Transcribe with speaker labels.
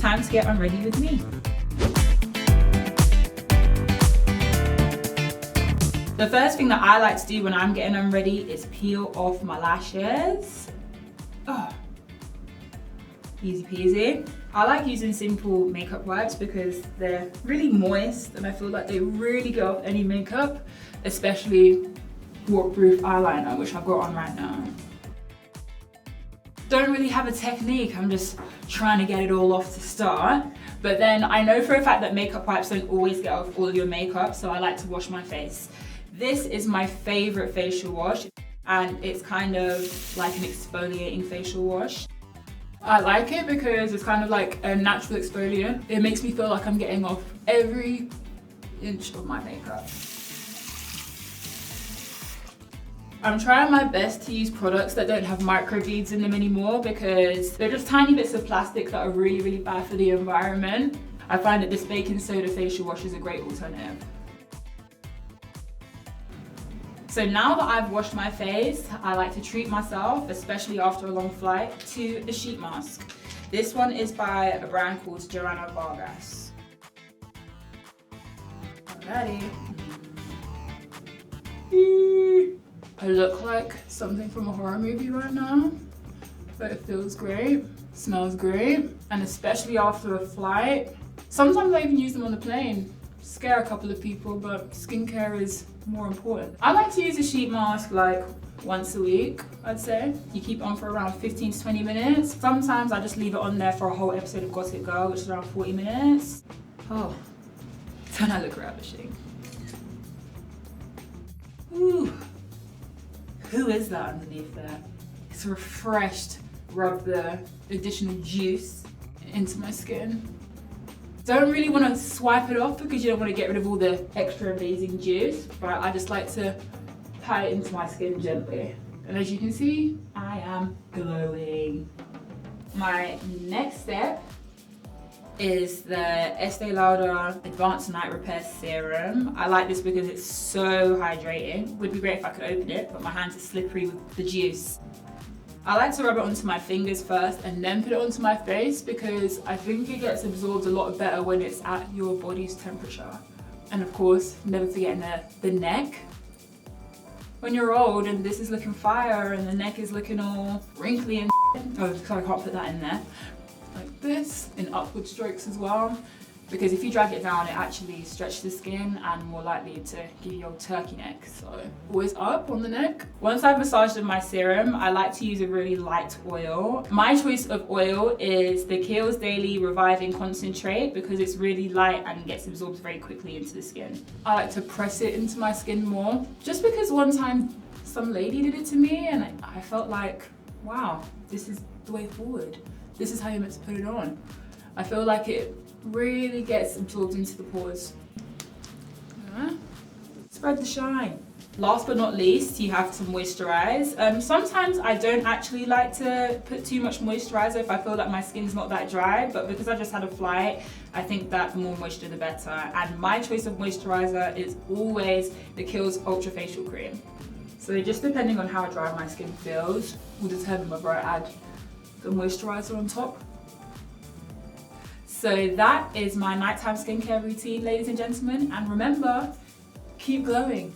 Speaker 1: time to get unready with me. The first thing that I like to do when I'm getting unready is peel off my lashes. Oh, easy peasy. I like using simple makeup wipes because they're really moist and I feel like they really get off any makeup, especially waterproof eyeliner, which I've got on right now. Don't really have a technique, I'm just trying to get it all off to start. But then I know for a fact that makeup wipes don't always get off all of your makeup, so I like to wash my face. This is my favorite facial wash, and it's kind of like an exfoliating facial wash. I like it because it's kind of like a natural exfoliant. It makes me feel like I'm getting off every inch of my makeup. I'm trying my best to use products that don't have microbeads in them anymore because they're just tiny bits of plastic that are really, really bad for the environment. I find that this baking soda facial wash is a great alternative. So now that I've washed my face, I like to treat myself, especially after a long flight, to a sheet mask. This one is by a brand called JOANNA VARGAS. Alrighty. I look like something from a horror movie right now, but it feels great, smells great, and especially after a flight. Sometimes I even use them on the plane. Scare a couple of people, but skincare is more important. I like to use a sheet mask like once a week, I'd say. You keep it on for around 15 to 20 minutes. Sometimes I just leave it on there for a whole episode of Gossip Girl, which is around 40 minutes. Oh, don't I look ravishing? Ooh, who is that underneath there? It's refreshed, rub the additional juice into my skin. Don't really want to swipe it off because you don't want to get rid of all the extra amazing juice, but I just like to pat it into my skin gently. And as you can see, I am glowing. My next step is the Estée Lauder Advanced Night Repair Serum. I like this because it's so hydrating. Would be great if I could open it, but my hands are slippery with the juice. I like to rub it onto my fingers first and then put it onto my face because I think it gets absorbed a lot better when it's at your body's temperature. And of course, never forgetting the neck. When you're old and this is looking fire and the neck is looking all wrinkly and oh, sorry, I can't put that in there. Like this, in upward strokes as well. Because if you drag it down, it actually stretches the skin and more likely to give you a turkey neck. So always up on the neck. Once I've massaged with my serum, I like to use a really light oil. My choice of oil is the KIEHL'S Daily Reviving Concentrate because it's really light and gets absorbed very quickly into the skin. I like to press it into my skin more. Just because one time some lady did it to me and I felt like, wow, this is the way forward. This is how you're meant to put it on. I feel like it really gets absorbed into the pores. Spread the shine. Last but not least, you have to moisturize. Sometimes I don't actually like to put too much moisturizer if I feel like my skin's not that dry, but because I just had a flight, I think that the more moisture the better. And my choice of moisturizer is always the KIEHL'S Ultra Facial Cream. So just depending on how dry my skin feels will determine whether I add the moisturizer on top. So that is my nighttime skincare routine, ladies and gentlemen. And remember, keep glowing.